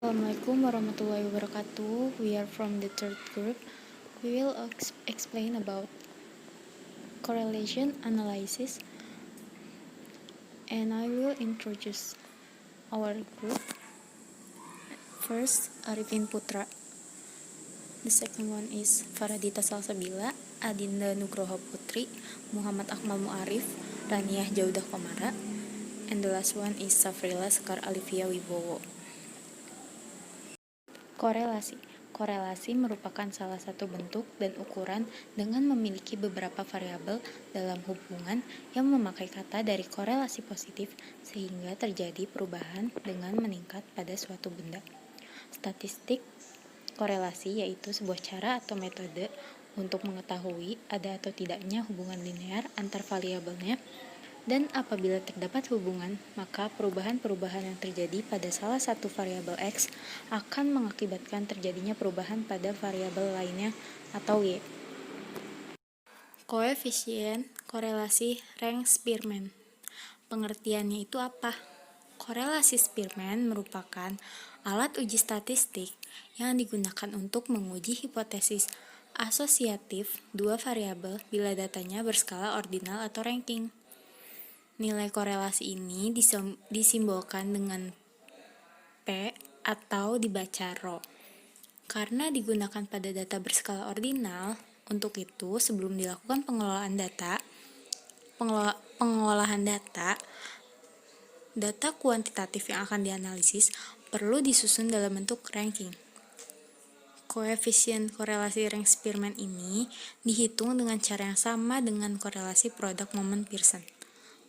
Assalamualaikum warahmatullahi wabarakatuh. We are from the third group. We will explain about correlation analysis, and I will introduce our group. First, Arifin Putra. The second one is Faradita Salsabila, Adinda Nugroho Putri, Muhammad Akmal Muarif, Raniah Jaudah Komara, and the last one is Safrila Sekar Alivia Wibowo. Korelasi. Korelasi merupakan salah satu bentuk dan ukuran dengan memiliki beberapa variabel dalam hubungan yang memakai kata dari korelasi positif sehingga terjadi perubahan dengan meningkat pada suatu benda. Statistik korelasi yaitu sebuah cara atau metode untuk mengetahui ada atau tidaknya hubungan linear antar variabelnya, dan apabila terdapat hubungan, maka perubahan-perubahan yang terjadi pada salah satu variabel X akan mengakibatkan terjadinya perubahan pada variabel lainnya atau Y. Koefisien korelasi rank Spearman. Pengertiannya itu apa? Korelasi Spearman merupakan alat uji statistik yang digunakan untuk menguji hipotesis asosiatif dua variabel bila datanya berskala ordinal atau ranking. Nilai korelasi ini disimbolkan dengan P atau dibaca ρ. Karena digunakan pada data berskala ordinal, untuk itu sebelum dilakukan pengolahan data kuantitatif yang akan dianalisis perlu disusun dalam bentuk ranking. Koefisien korelasi rank Spearman ini dihitung dengan cara yang sama dengan korelasi produk moment Pearson.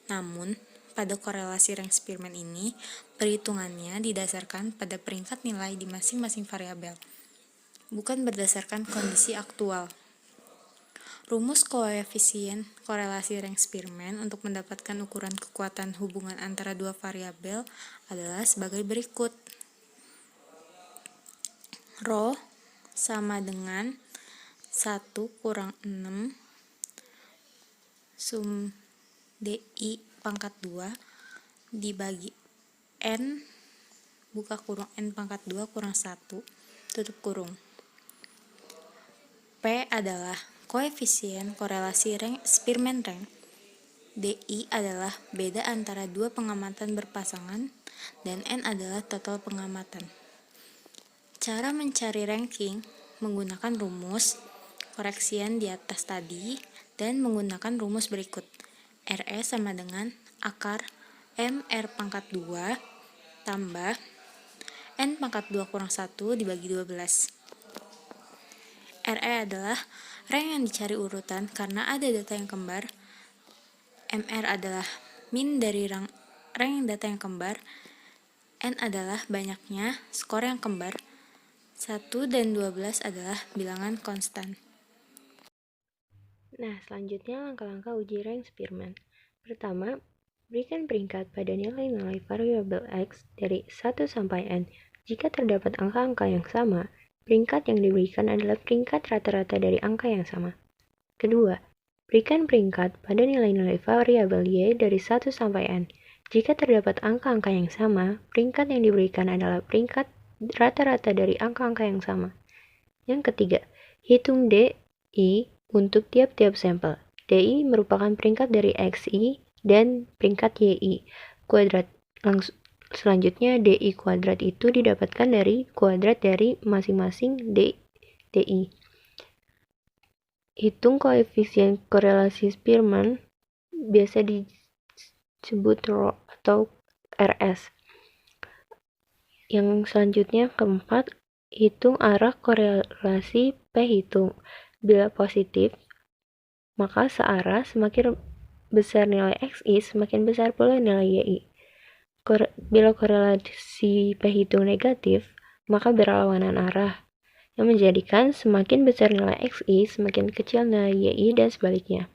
Namun, pada korelasi rank Spearman ini, perhitungannya didasarkan pada peringkat nilai di masing-masing variabel, bukan berdasarkan kondisi aktual. Rumus koefisien korelasi rank Spearman untuk mendapatkan ukuran kekuatan hubungan antara dua variabel adalah sebagai berikut. Rho sama dengan 1 kurang 6 sum DI pangkat 2 dibagi N buka kurung N pangkat 2 kurang 1 tutup kurung. P adalah koefisien korelasi Spearman rank. DI adalah beda antara dua pengamatan berpasangan dan N adalah total pengamatan. Cara mencari ranking menggunakan rumus koreksian di atas tadi dan menggunakan rumus berikut. RE sama dengan akar MR pangkat 2 tambah N pangkat 2 kurang 1 dibagi 12. RE adalah rank yang dicari urutan karena ada data yang kembar. MR adalah min dari rank data yang kembar. N adalah banyaknya skor yang kembar. 1 dan 12 adalah bilangan konstan. Nah, selanjutnya langkah-langkah uji rank Spearman. Pertama, berikan peringkat pada nilai-nilai variabel X dari 1 sampai N. Jika terdapat angka-angka yang sama, peringkat yang diberikan adalah peringkat rata-rata dari angka yang sama. Kedua, berikan peringkat pada nilai-nilai variabel Y dari 1 sampai N. Jika terdapat angka-angka yang sama, peringkat yang diberikan adalah peringkat rata-rata dari angka-angka yang sama. Yang ketiga, hitung DI untuk tiap-tiap sampel. DI merupakan peringkat dari XI dan peringkat YI kuadrat. Selanjutnya, DI kuadrat itu didapatkan dari kuadrat dari masing-masing DI. Hitung koefisien korelasi Spearman, biasa disebut ρ atau RS. Yang selanjutnya, keempat, hitung arah korelasi P hitung. Bila positif, maka searah semakin besar nilai XI, semakin besar pula nilai YI. Bila korelasi P hitung negatif, maka berlawanan arah, yang menjadikan semakin besar nilai XI, semakin kecil nilai YI, dan sebaliknya.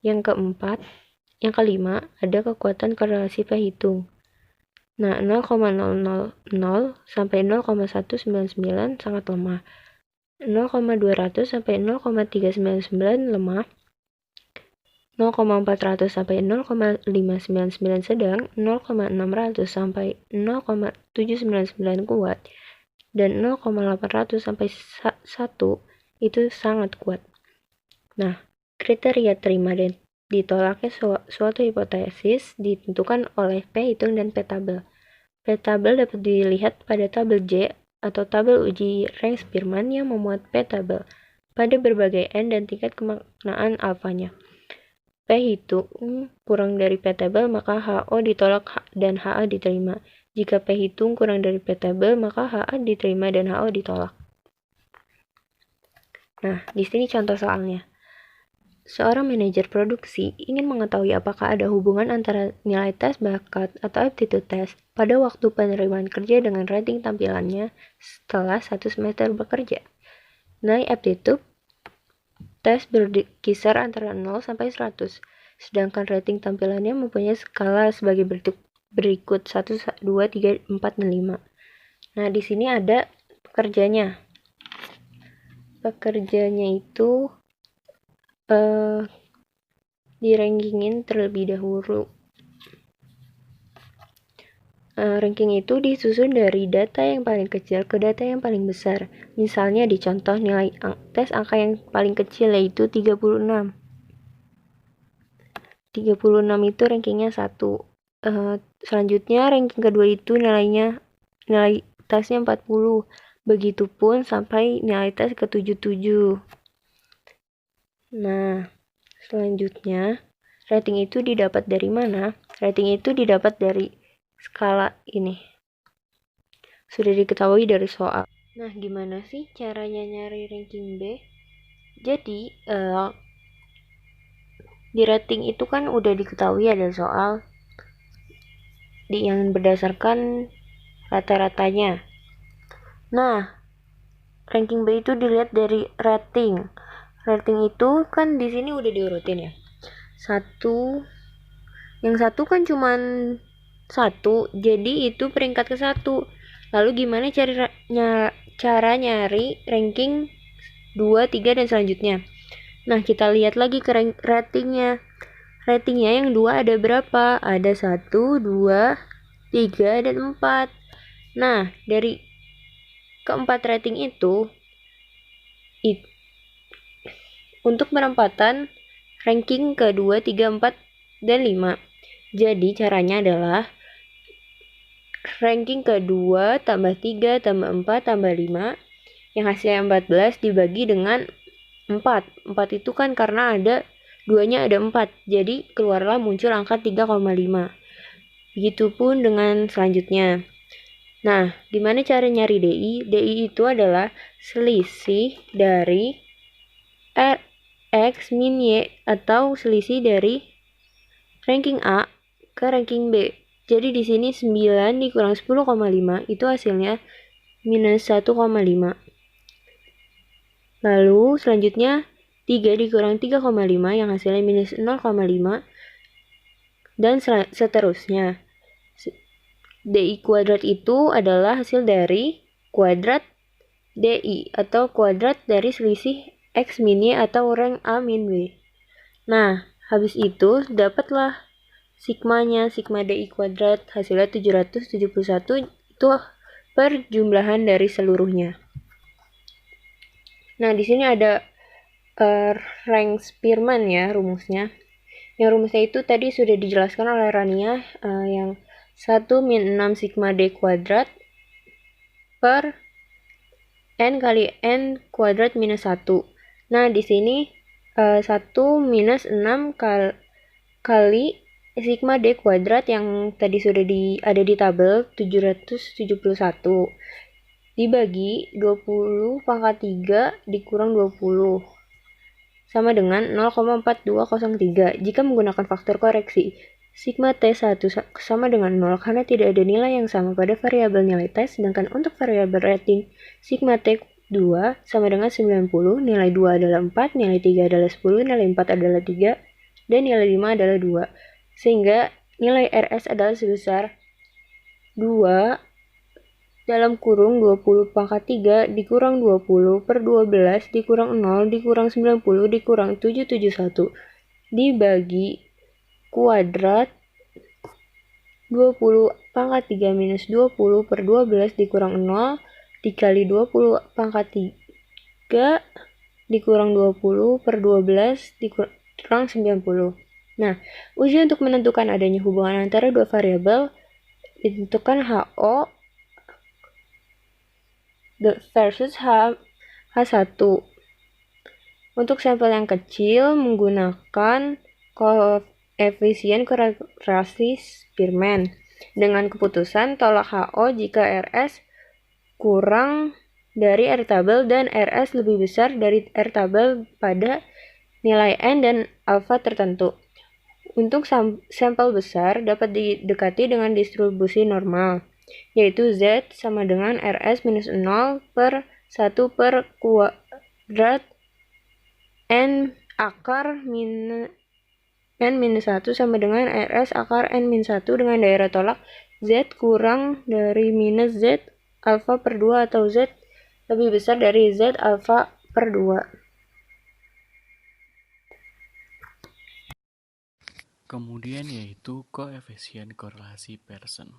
Yang kelima, ada kekuatan korelasi P hitung. Nah, 0,000 sampai 0,199 sangat lemah. 0,200 sampai 0,399 lemah, 0,400 sampai 0,599 sedang, 0,600 sampai 0,799 kuat, dan 0,800 sampai 1 itu sangat kuat. Nah, kriteria terima dan ditolaknya suatu hipotesis ditentukan oleh P-hitung dan P-tabel. P-tabel dapat dilihat pada tabel J atau tabel uji rank Spearman yang memuat P-tabel pada berbagai N dan tingkat kemaknaan alfanya. P hitung kurang dari P-tabel, maka HO ditolak dan HA diterima. Jika P hitung kurang dari P-tabel, maka HA diterima dan HO ditolak. Nah, di sini contoh soalnya. Seorang manajer produksi ingin mengetahui apakah ada hubungan antara nilai tes bakat atau aptitude test pada waktu penerimaan kerja dengan rating tampilannya setelah 1 semester bekerja. Nilai aptitude tes berkisar antara 0 sampai 100, sedangkan rating tampilannya mempunyai skala sebagai berikut 1, 2, 3, 4, dan 5. Nah, di sini ada pekerjanya. Pekerjanya itu di rankingin terlebih dahulu. Ranking itu disusun dari data yang paling kecil ke data yang paling besar. Misalnya di contoh nilai tes angka yang paling kecil yaitu 36. 36 itu rankingnya 1. Selanjutnya ranking kedua itu nilai tesnya 40. Begitupun sampai nilai tes ke 77. Nah, selanjutnya rating itu didapat dari mana? Rating itu didapat dari skala ini. Sudah diketahui dari soal. Nah, gimana sih caranya nyari ranking B? Jadi, di rating itu kan udah diketahui ada soal yang berdasarkan rata-ratanya. Nah, ranking B itu dilihat dari rating. Rating itu kan di sini udah diurutin ya. Yang satu kan cuman 1, jadi itu peringkat ke-1. Lalu gimana cara nyari ranking 2, 3, dan selanjutnya? Nah, kita lihat lagi ke ratingnya. Ratingnya yang 2 ada berapa? Ada 1, 2, 3, dan 4. Nah, dari keempat rating itu untuk penempatan ranking ke-2, 3, 4, dan 5. Jadi caranya adalah ranking ke-2 tambah 3 tambah 4 tambah 5 yang hasilnya 14 dibagi dengan 4. 4 itu kan karena ada 2-nya ada 4. Jadi keluarlah muncul angka 3,5. Begitupun dengan selanjutnya. Nah, gimana cara nyari DI? DI itu adalah selisih dari X min Y atau selisih dari ranking A ke ranking B. Jadi di sini 9 dikurang 10,5 itu hasilnya minus 1,5. Lalu selanjutnya 3 dikurang 3,5 yang hasilnya minus 0,5. Dan seterusnya. DI kuadrat itu adalah hasil dari kuadrat DI atau kuadrat dari selisih X min Y atau rank A min B. Nah, habis itu dapatlah sigmanya, sigma DI kuadrat hasilnya 771 itu perjumlahan dari seluruhnya. Nah, di sini ada rank Spearman ya rumusnya. Yang rumusnya itu tadi sudah dijelaskan oleh Rania yang 1 min 6 sigma D kuadrat per N kali N kuadrat minus 1. Nah, di sini 1 minus 6 kali sigma D kuadrat yang tadi sudah ada di tabel 771 dibagi 20 pangkat 3 dikurang 20 sama dengan 0,4203. Jika menggunakan faktor koreksi, sigma T1 sama dengan 0 karena tidak ada nilai yang sama pada variabel nilai tes, sedangkan untuk variabel rating, sigma T2 sama dengan 90, nilai 2 adalah 4, nilai 3 adalah 10, nilai 4 adalah 3, dan nilai 5 adalah 2. Sehingga nilai RS adalah sebesar 2 dalam kurung 20 pangkat 3 dikurang 20 per 12 dikurang 0 dikurang 90 dikurang 771. dibagi kuadrat 20 pangkat 3 minus 20 per 12 dikurang 0 dikali 20 pangkat 3 dikurang 20 per 12 dikurang 90. Nah, uji untuk menentukan adanya hubungan antara dua variabel ditentukan HO versus H1. Untuk sampel yang kecil menggunakan koefisien korelasi Spearman dengan keputusan tolak HO jika RS kurang dari R tabel dan RS lebih besar dari R tabel pada nilai N dan alfa tertentu. Untuk sampel besar dapat didekati dengan distribusi normal, yaitu Z sama dengan RS minus 0 per 1 per kuadrat N akar N minus 1 sama dengan RS akar N minus 1 dengan daerah tolak Z kurang dari minus Z alfa per 2 atau Z lebih besar dari Z alfa per 2. Kemudian yaitu koefisien korelasi Pearson.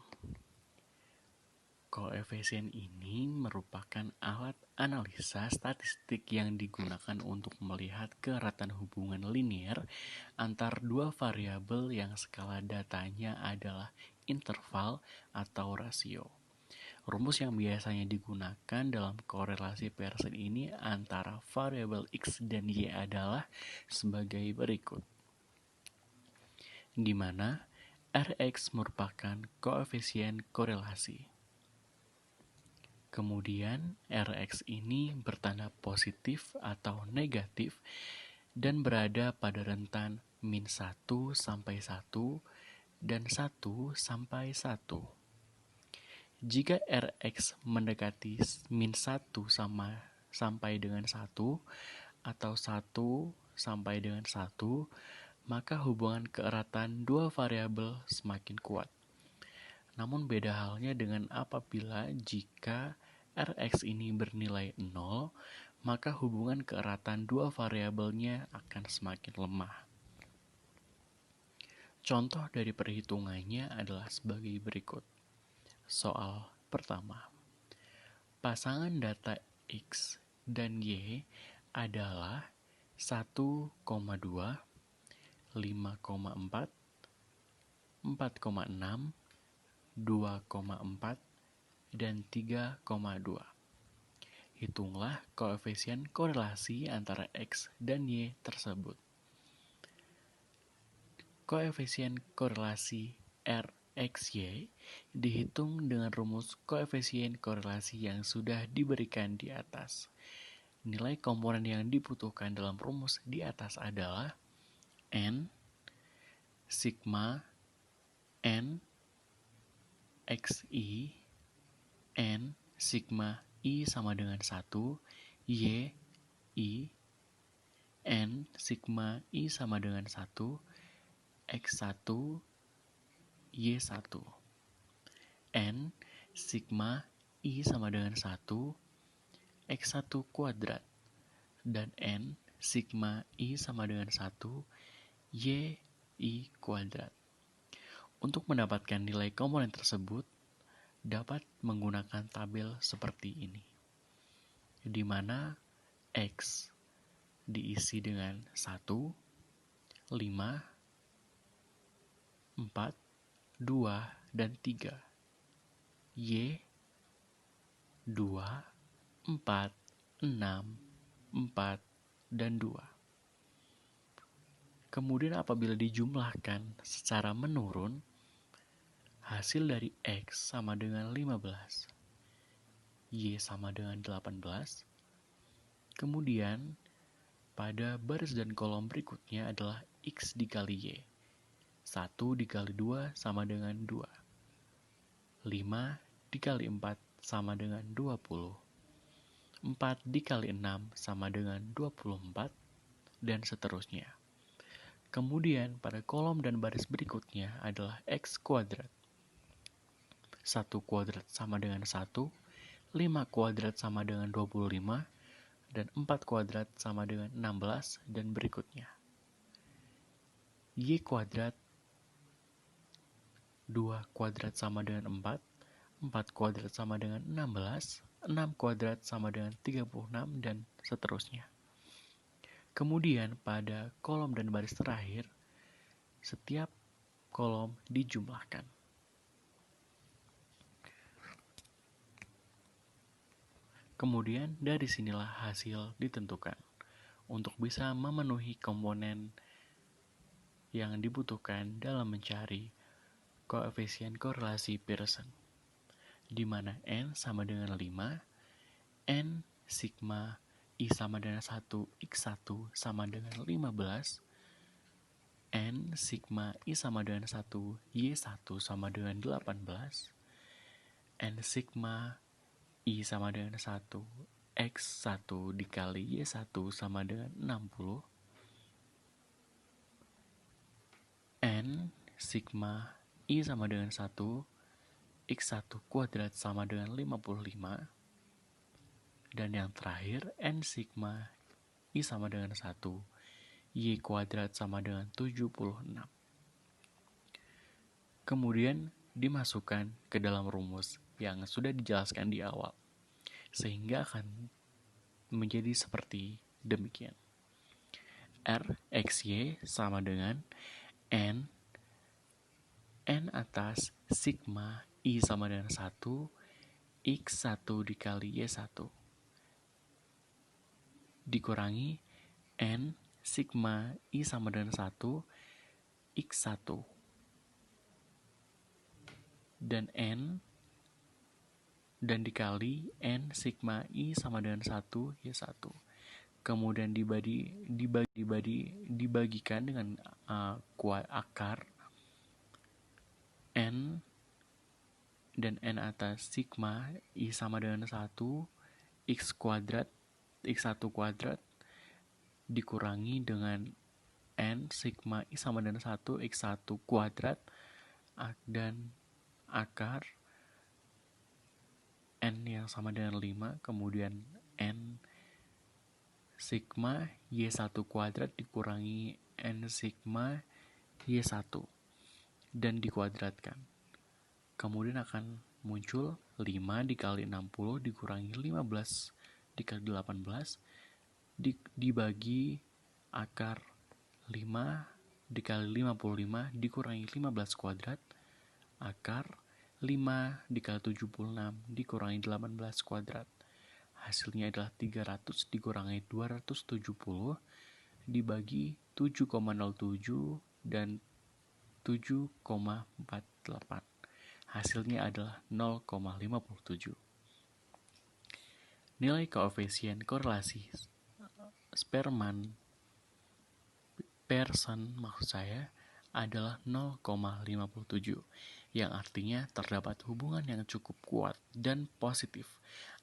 Koefisien ini merupakan alat analisa statistik yang digunakan untuk melihat keratan hubungan linear antar dua variabel yang skala datanya adalah interval atau rasio. Rumus yang biasanya digunakan dalam korelasi Pearson ini antara variabel X dan Y adalah sebagai berikut, di mana Rx merupakan koefisien korelasi. Kemudian Rx ini bertanda positif atau negatif dan berada pada rentan min 1 sampai 1 dan 1 sampai 1. Jika Rx mendekati min 1 sampai dengan 1 atau 1 sampai dengan 1, maka hubungan keeratan dua variabel semakin kuat. Namun beda halnya dengan apabila jika Rx ini bernilai 0, maka hubungan keeratan dua variabelnya akan semakin lemah. Contoh dari perhitungannya adalah sebagai berikut. Soal pertama. Pasangan data X dan Y adalah 1,2, 5,4, 4,6, 2,4, dan 3,2. Hitunglah koefisien korelasi antara X dan Y tersebut. Koefisien korelasi RXY dihitung dengan rumus koefisien korelasi yang sudah diberikan di atas. Nilai komponen yang dibutuhkan dalam rumus di atas adalah N, sigma, N, XI, N, sigma I sama dengan 1, Y, I, N, sigma I sama dengan 1, X1, Y1, N, sigma I sama dengan 1, X1 kuadrat, dan N, sigma I sama dengan 1, Y, I kuadrat. Untuk mendapatkan nilai komponen tersebut, dapat menggunakan tabel seperti ini, di mana X diisi dengan 1, 5, 4, 2, dan 3. Y, 2, 4, 6, 4, dan 2. Kemudian apabila dijumlahkan secara menurun, hasil dari X sama dengan 15, Y sama dengan 18, kemudian pada baris dan kolom berikutnya adalah X dikali Y. 1 dikali 2 sama dengan 2. 5 dikali 4 sama dengan 20. 4 dikali 6 sama dengan 24, dan seterusnya. Kemudian pada kolom dan baris berikutnya adalah X kuadrat. 1 kuadrat sama dengan 1, 5 kuadrat sama dengan 25, dan 4 kuadrat sama dengan 16, dan berikutnya. Y kuadrat 2 kuadrat sama dengan 4, 4 kuadrat sama dengan 16, 6 kuadrat sama dengan 36, dan seterusnya. Kemudian pada kolom dan baris terakhir, setiap kolom dijumlahkan. Kemudian dari sinilah hasil ditentukan untuk bisa memenuhi komponen yang dibutuhkan dalam mencari koefisien korelasi Pearson, di mana N sama dengan 5, N sigma I sama dengan 1, X1 sama dengan 15, N sigma I sama dengan 1, Y1 sama dengan 18, N sigma I sama dengan 1, X1 dikali Y1 sama dengan 60, N sigma I sama dengan 1, X1 kuadrat sama dengan 55, dan yang terakhir N sigma I sama dengan 1, Y kuadrat sama dengan 76. Kemudian dimasukkan ke dalam rumus yang sudah dijelaskan di awal, sehingga akan menjadi seperti demikian. RXY sama dengan N atas sigma I sama dengan 1, X1 dikali Y1 dikurangi N sigma I sama dengan 1, X1 dan dikali N sigma I sama dengan 1, Y1. Kemudian dibagikan dengan akar N dan N atas sigma I sama dengan 1, X1 kuadrat dikurangi dengan N sigma I sama dengan 1, X1 kuadrat, dan akar N yang sama dengan 5, kemudian N sigma Y1 kuadrat dikurangi N sigma Y1 dan dikuadratkan. Kemudian akan muncul 5 dikali 60 dikurangi 15 dikali 18 dibagi akar 5 dikali 55 dikurangi 15 kuadrat, akar 5 dikali 76 dikurangi 18 kuadrat. Hasilnya adalah 300 dikurangi 270 dibagi 7,07 dan 7,48. Hasilnya adalah 0,57. Nilai koefisien korelasi Pearson adalah 0,57, yang artinya terdapat hubungan yang cukup kuat dan positif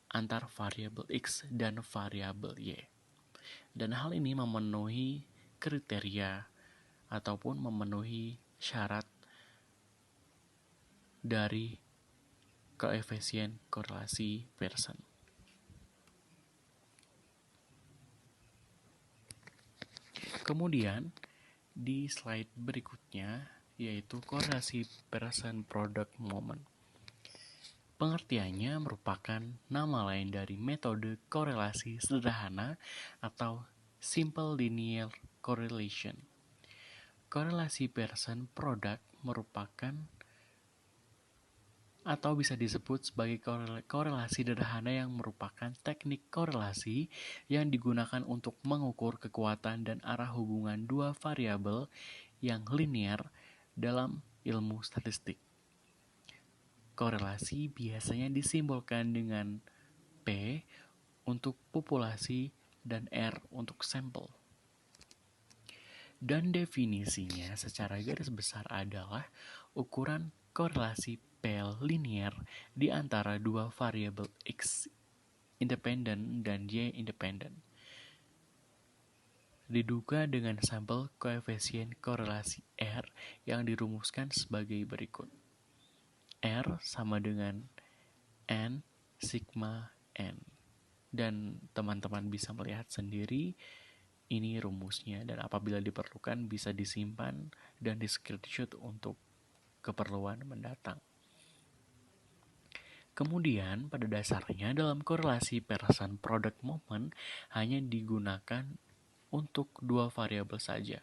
antar variabel X dan variabel Y. Dan hal ini memenuhi kriteria ataupun memenuhi syarat dari koefisien korelasi Pearson. Kemudian di slide berikutnya yaitu korelasi Pearson product moment. Pengertiannya merupakan nama lain dari metode korelasi sederhana atau simple linear correlation. Korelasi Pearson product merupakan atau bisa disebut sebagai korelasi sederhana yang merupakan teknik korelasi yang digunakan untuk mengukur kekuatan dan arah hubungan dua variabel yang linear dalam ilmu statistik. Korelasi biasanya disimbolkan dengan P untuk populasi dan R untuk sampel. Dan definisinya secara garis besar adalah ukuran korelasi P linear di antara dua variabel X independen dan Y independen. Diduga dengan sampel koefisien korelasi R yang dirumuskan sebagai berikut. R sama dengan N sigma N. Dan teman-teman bisa melihat sendiri Ini rumusnya, dan apabila diperlukan bisa disimpan dan di-screenshot untuk keperluan mendatang. Kemudian, pada dasarnya dalam korelasi person product moment hanya digunakan untuk dua variabel saja.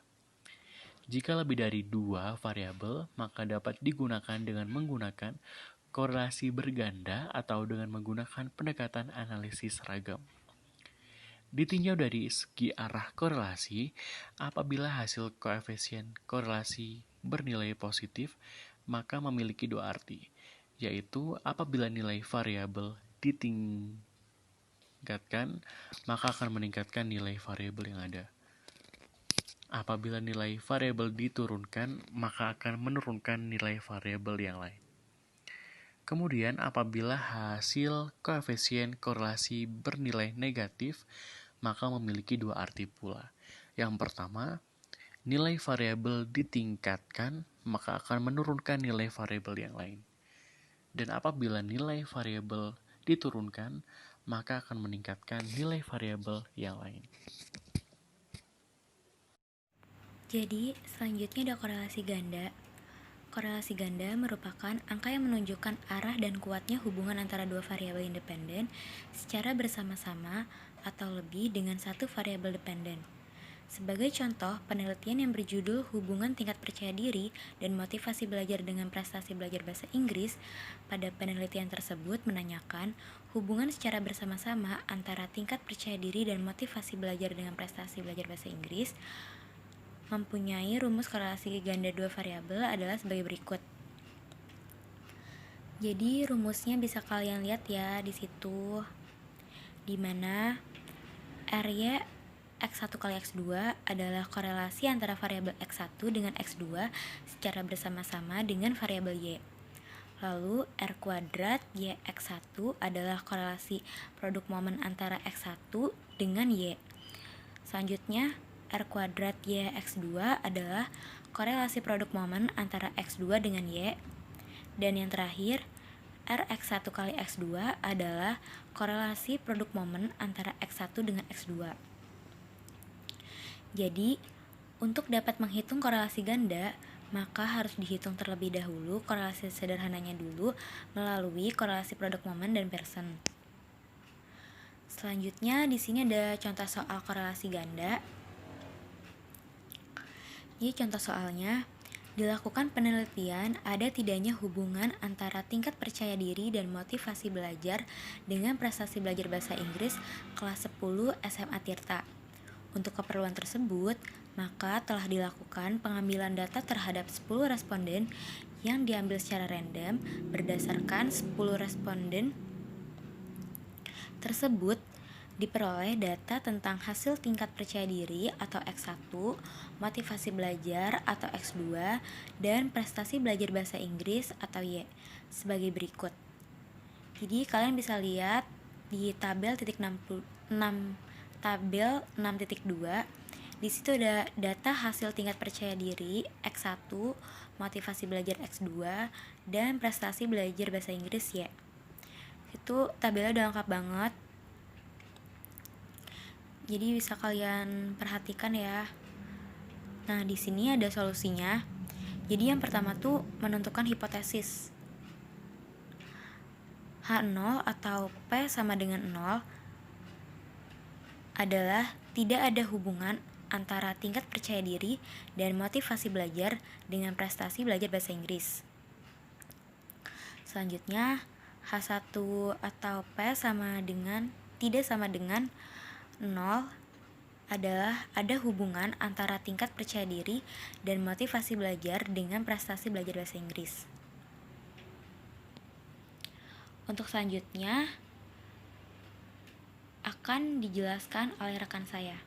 Jika lebih dari dua variabel, maka dapat digunakan dengan menggunakan korelasi berganda atau dengan menggunakan pendekatan analisis seragam. Ditinjau dari segi arah korelasi, apabila hasil koefisien korelasi bernilai positif, maka memiliki dua arti, yaitu apabila nilai variabel ditingkatkan, maka akan meningkatkan nilai variabel yang ada. Apabila nilai variabel diturunkan, maka akan menurunkan nilai variabel yang lain. Kemudian, apabila hasil koefisien korelasi bernilai negatif, maka memiliki dua arti pula. Yang pertama, nilai variabel ditingkatkan, maka akan menurunkan nilai variabel yang lain. Dan apabila nilai variabel diturunkan, maka akan meningkatkan nilai variabel yang lain. Jadi, selanjutnya ada korelasi ganda. Korelasi ganda merupakan angka yang menunjukkan arah dan kuatnya hubungan antara dua variabel independen secara bersama-sama atau lebih dengan satu variabel dependen. Sebagai contoh, penelitian yang berjudul Hubungan Tingkat Percaya Diri dan Motivasi Belajar dengan Prestasi Belajar Bahasa Inggris, pada penelitian tersebut menanyakan hubungan secara bersama-sama antara tingkat percaya diri dan motivasi belajar dengan prestasi belajar bahasa Inggris mempunyai rumus korelasi ganda dua variabel adalah sebagai berikut. Jadi rumusnya bisa kalian lihat ya di situ, di mana RY X1 kali X2 adalah korelasi antara variabel X1 dengan X2 secara bersama-sama dengan variabel Y. Lalu R kuadrat Y X1 adalah korelasi produk momen antara X1 dengan Y. Selanjutnya, R kuadrat Y X2 adalah korelasi produk momen antara X2 dengan Y. Dan yang terakhir, R X1 kali X2 adalah korelasi produk momen antara X1 dengan X2. Jadi, untuk dapat menghitung korelasi ganda, maka harus dihitung terlebih dahulu korelasi sederhananya dulu melalui korelasi produk momen dan person. Selanjutnya, di sini ada contoh soal korelasi ganda. Jadi contoh soalnya, dilakukan penelitian ada tidaknya hubungan antara tingkat percaya diri dan motivasi belajar dengan prestasi belajar bahasa Inggris kelas 10 SMA Tirta. Untuk keperluan tersebut, maka telah dilakukan pengambilan data terhadap 10 responden yang diambil secara random berdasarkan 10 responden tersebut diperoleh data tentang hasil tingkat percaya diri atau X1, motivasi belajar atau X2, dan prestasi belajar bahasa Inggris atau Y sebagai berikut. Jadi kalian bisa lihat di tabel 6.2, di situ ada data hasil tingkat percaya diri X1, motivasi belajar X2, dan prestasi belajar bahasa Inggris Y. Itu tabelnya udah lengkap banget. Jadi bisa kalian perhatikan ya. Nah, di sini ada solusinya. Jadi yang pertama tuh menentukan hipotesis. H0 atau P sama dengan 0 adalah tidak ada hubungan antara tingkat percaya diri dan motivasi belajar dengan prestasi belajar bahasa Inggris. Selanjutnya, H1 atau P tidak sama dengan 0 adalah ada hubungan antara tingkat percaya diri dan motivasi belajar dengan prestasi belajar bahasa Inggris. Untuk selanjutnya akan dijelaskan oleh rekan saya.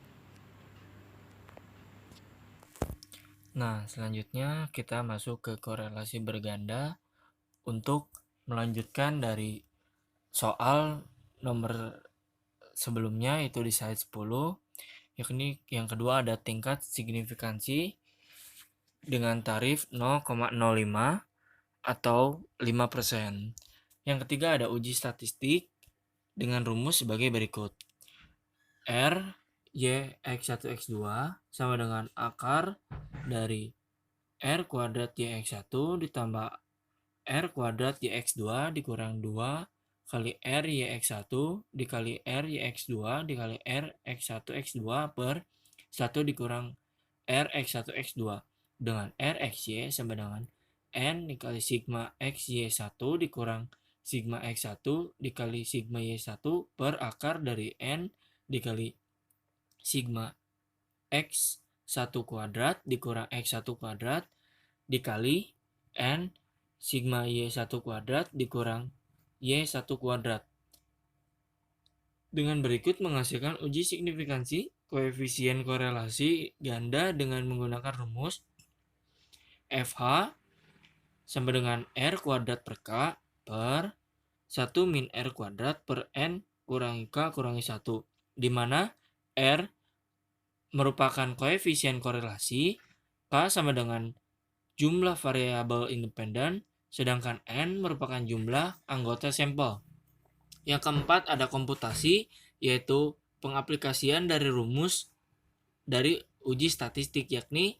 Nah, selanjutnya kita masuk ke korelasi berganda untuk melanjutkan dari soal nomor sebelumnya itu di slide 10, yakni yang kedua ada tingkat signifikansi dengan tarif 0,05 atau 5%. Yang ketiga ada uji statistik dengan rumus sebagai berikut. R Y X1 X2 sama dengan akar dari R kuadrat YX1 ditambah R kuadrat YX2 dikurang 2 kali R YX1 dikali R YX2 dikali R X1 X2 per 1 dikurang R X1 X2 dengan R XY sama dengan N dikali sigma XY1 dikurang sigma X1 dikali sigma Y1 per akar dari N dikali sigma X1 kuadrat dikurang X1 kuadrat dikali N sigma Y1 kuadrat dikurang Y1 kuadrat. Dengan berikut menghasilkan uji signifikansi koefisien korelasi ganda dengan menggunakan rumus FH sama dengan R kuadrat per K per 1 min R kuadrat per N kurangi K kurangi 1, di mana R merupakan koefisien korelasi, K sama dengan jumlah variabel independen, sedangkan N merupakan jumlah anggota sampel. Yang keempat ada komputasi, yaitu pengaplikasian dari rumus dari uji statistik, yakni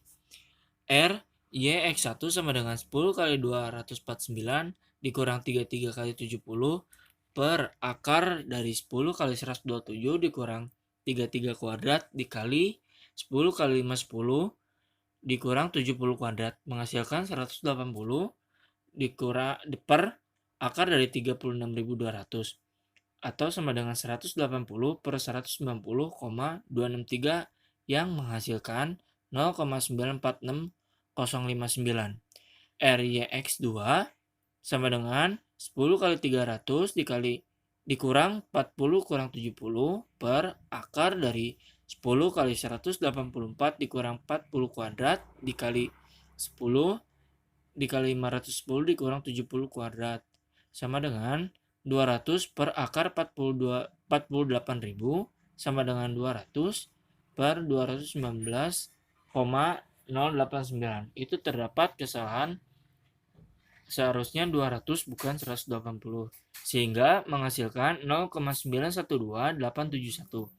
R YX1 sama dengan 10 kali 249 dikurang 33 kali 70 per akar dari 10 kali 127 dikurang 33 kuadrat dikali 10 kali 5 10 dikurang 70 kuadrat menghasilkan 180 dikurang per akar dari 36.200 atau sama dengan 180 per 190,263 yang menghasilkan 0,946059. RYX2 sama dengan 10 kali 300 dikali dikurang 40 kurang 70 per akar dari 10 kali 184 dikurang 40 kuadrat dikali 10 dikali 510 dikurang 70 kuadrat sama dengan 200 per akar 48.000 sama dengan 200 per 219,089. Itu terdapat kesalahan, seharusnya 200 bukan 180, sehingga menghasilkan 0,912871.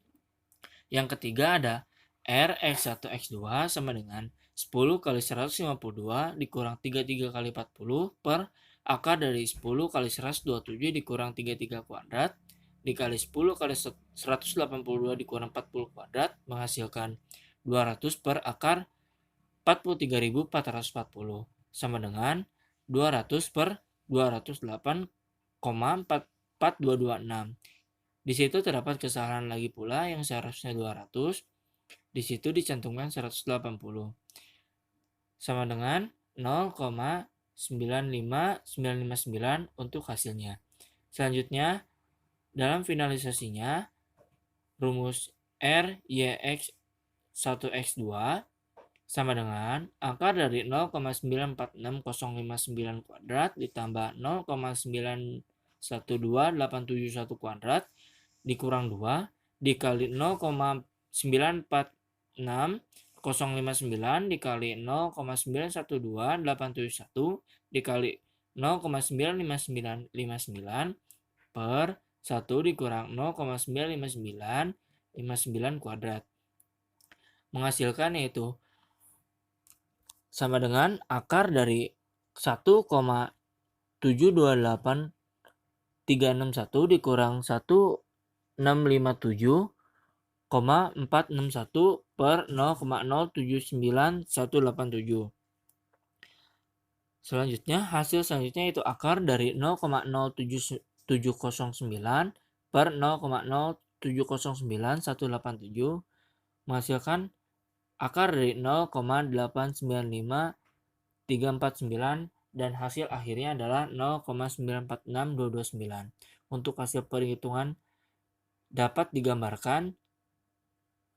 Yang ketiga ada R X1 X2 sama dengan 10 kali 152 dikurang 33 kali 40 per akar dari 10 kali 127 dikurang 33 kuadrat dikali 10 kali 182 dikurang 40 kuadrat menghasilkan 200 per akar 43.440 sama dengan 200 per 208,4226. Di situ terdapat kesalahan lagi pula yang seharusnya 200, di situ dicantumkan 180 sama dengan 0,95959 untuk hasilnya. Selanjutnya dalam finalisasinya rumus R YX 1X2 sama dengan akar dari 0,946059 kuadrat ditambah 0,912871 kuadrat dikurang 2 dikali 0,946059 dikali 0,912871 dikali 0,95959 per 1 dikurang 0,95959 kuadrat menghasilkan yaitu sama dengan akar dari 1,728361 dikurang 1657,461 per 0,079187. Selanjutnya hasil selanjutnya yaitu akar dari 0,07709 per 0,0709187 menghasilkan akar dari 0,895349 dan hasil akhirnya adalah 0,946229. Untuk hasil perhitungan dapat digambarkan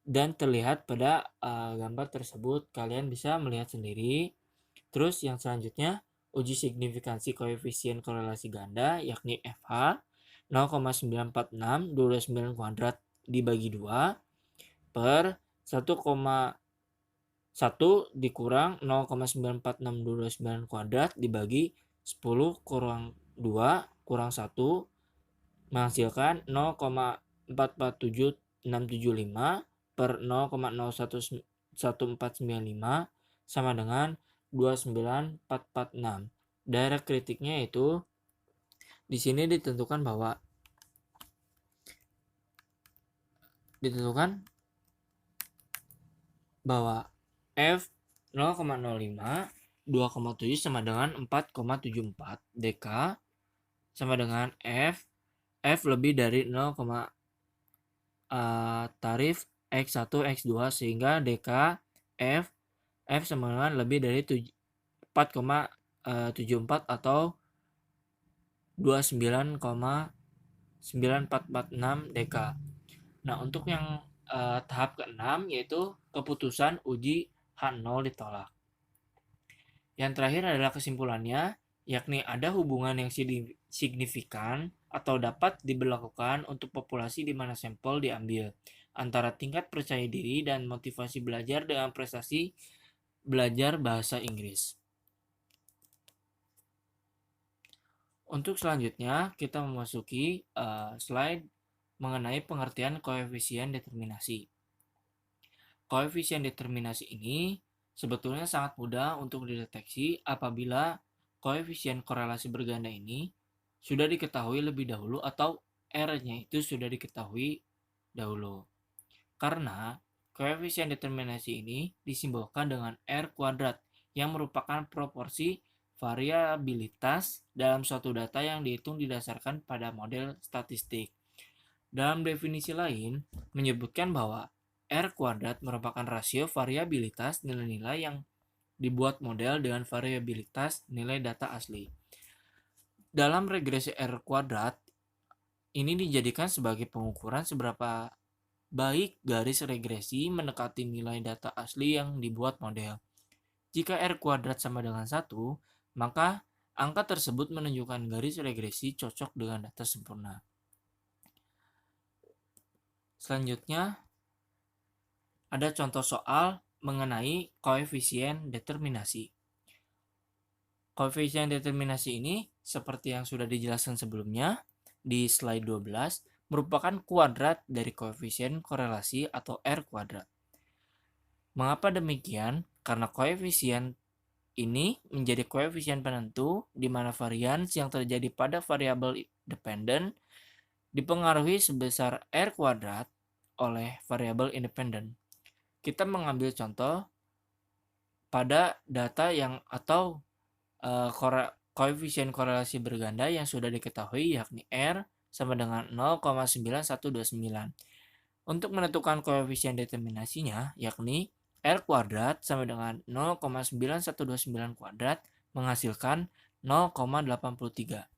dan terlihat pada gambar tersebut. Kalian bisa melihat sendiri. Terus yang selanjutnya uji signifikansi koefisien korelasi ganda yakni FH 0,94629 kuadrat dibagi 2 per 1,1 dikurang 0,94629 kuadrat dibagi 10 kurang 2 kurang 1 menghasilkan 0,447675 per 0,011495 sama dengan 29446. Daerah kritiknya itu di sini ditentukan bahwa F 0,05 2,7 sama dengan 4,74 dk sama dengan F lebih dari 0, tarif X1 X2 sehingga dk F sama dengan lebih dari 4,74 atau 29,9446 dk. Nah, untuk yang tahap ke-6 yaitu keputusan uji H0 ditolak. Yang terakhir adalah kesimpulannya, yakni ada hubungan yang signifikan atau dapat diberlakukan untuk populasi di mana sampel diambil antara tingkat percaya diri dan motivasi belajar dengan prestasi belajar bahasa Inggris. Untuk selanjutnya, kita memasuki slide mengenai pengertian koefisien determinasi. Koefisien determinasi ini sebetulnya sangat mudah untuk dideteksi apabila koefisien korelasi berganda ini sudah diketahui lebih dahulu atau R-nya itu sudah diketahui dahulu. Karena koefisien determinasi ini disimbolkan dengan R kuadrat yang merupakan proporsi variabilitas dalam suatu data yang dihitung didasarkan pada model statistik. Dalam definisi lain, menyebutkan bahwa R kuadrat merupakan rasio variabilitas nilai-nilai yang dibuat model dengan variabilitas nilai data asli. Dalam regresi R kuadrat, ini dijadikan sebagai pengukuran seberapa baik garis regresi mendekati nilai data asli yang dibuat model. Jika R kuadrat sama dengan 1, maka angka tersebut menunjukkan garis regresi cocok dengan data sempurna. Selanjutnya, ada contoh soal mengenai koefisien determinasi. Koefisien determinasi ini, seperti yang sudah dijelaskan sebelumnya di slide 12, merupakan kuadrat dari koefisien korelasi atau R kuadrat. Mengapa demikian? Karena koefisien ini menjadi koefisien penentu di mana varians yang terjadi pada variabel dependen dipengaruhi sebesar R kuadrat oleh variabel independen. Kita mengambil contoh pada data yang atau koefisien korelasi berganda yang sudah diketahui yakni R sama dengan 0,9129. Untuk menentukan koefisien determinasinya yakni R kuadrat sama dengan 0,9129 kuadrat menghasilkan 0,83.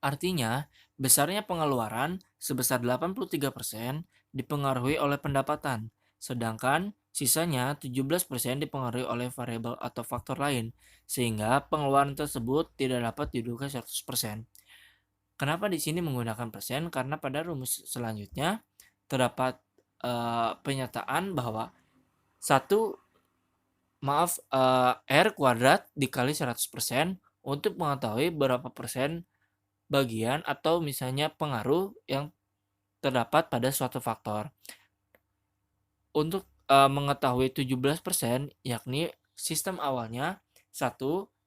Artinya, besarnya pengeluaran sebesar 83% dipengaruhi oleh pendapatan, sedangkan sisanya 17% dipengaruhi oleh variabel atau faktor lain, sehingga pengeluaran tersebut tidak dapat diduga 100%. Kenapa di sini menggunakan persen? Karena pada rumus selanjutnya terdapat pernyataan bahwa R kuadrat dikali 100% untuk mengetahui berapa persen bagian atau misalnya pengaruh yang terdapat pada suatu faktor. Untuk mengetahui 17% yakni sistem awalnya 1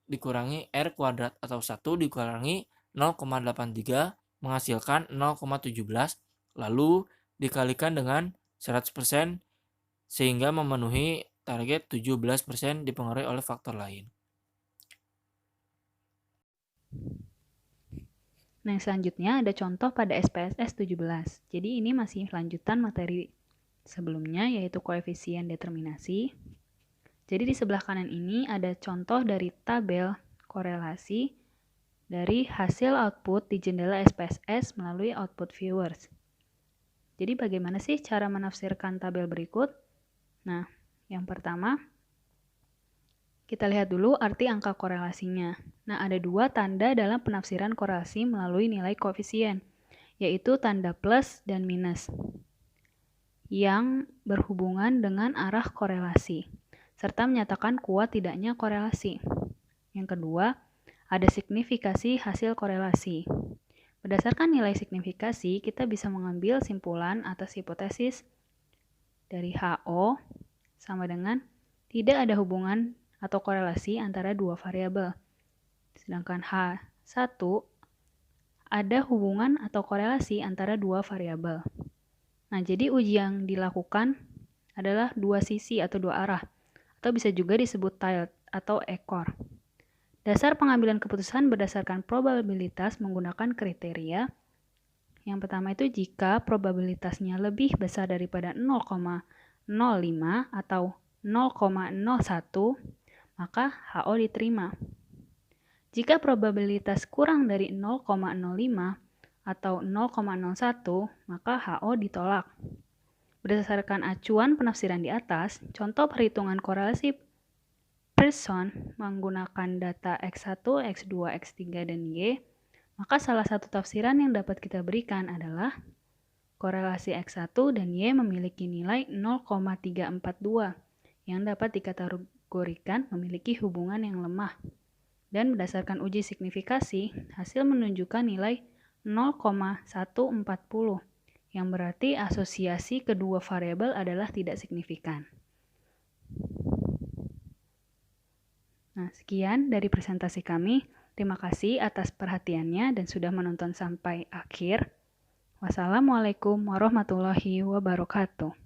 dikurangi R kuadrat atau 1 dikurangi 0,83 menghasilkan 0,17 lalu dikalikan dengan 100% sehingga memenuhi target 17% dipengaruhi oleh faktor lain. Nah, selanjutnya ada contoh pada SPSS 17. Jadi ini masih lanjutan materi sebelumnya yaitu koefisien determinasi. Jadi di sebelah kanan ini ada contoh dari tabel korelasi dari hasil output di jendela SPSS melalui output viewers. Jadi bagaimana sih cara menafsirkan tabel berikut? Nah, yang pertama, kita lihat dulu arti angka korelasinya. Nah, ada dua tanda dalam penafsiran korelasi melalui nilai koefisien, yaitu tanda plus dan minus, yang berhubungan dengan arah korelasi, serta menyatakan kuat tidaknya korelasi. Yang kedua, ada signifikasi hasil korelasi. Berdasarkan nilai signifikasi, kita bisa mengambil simpulan atas hipotesis dari HO sama dengan tidak ada hubungan atau korelasi antara dua variabel. Sedangkan H1 ada hubungan atau korelasi antara dua variabel. Nah, jadi uji yang dilakukan adalah dua sisi atau dua arah, atau bisa juga disebut tiled atau ekor. Dasar pengambilan keputusan berdasarkan probabilitas menggunakan kriteria. Yang pertama itu jika probabilitasnya lebih besar daripada 0,05 atau 0,01, maka HO diterima. Jika probabilitas kurang dari 0,05 atau 0,01, maka HO ditolak. Berdasarkan acuan penafsiran di atas, contoh perhitungan korelasi Pearson menggunakan data X1, X2, X3, dan Y, maka salah satu tafsiran yang dapat kita berikan adalah korelasi X1 dan Y memiliki nilai 0,342 yang dapat dikategorikan memiliki hubungan yang lemah. Dan berdasarkan uji signifikasi, hasil menunjukkan nilai 0,140 yang berarti asosiasi kedua variabel adalah tidak signifikan. Nah, sekian dari presentasi kami. Terima kasih atas perhatiannya dan sudah menonton sampai akhir. Wassalamualaikum warahmatullahi wabarakatuh.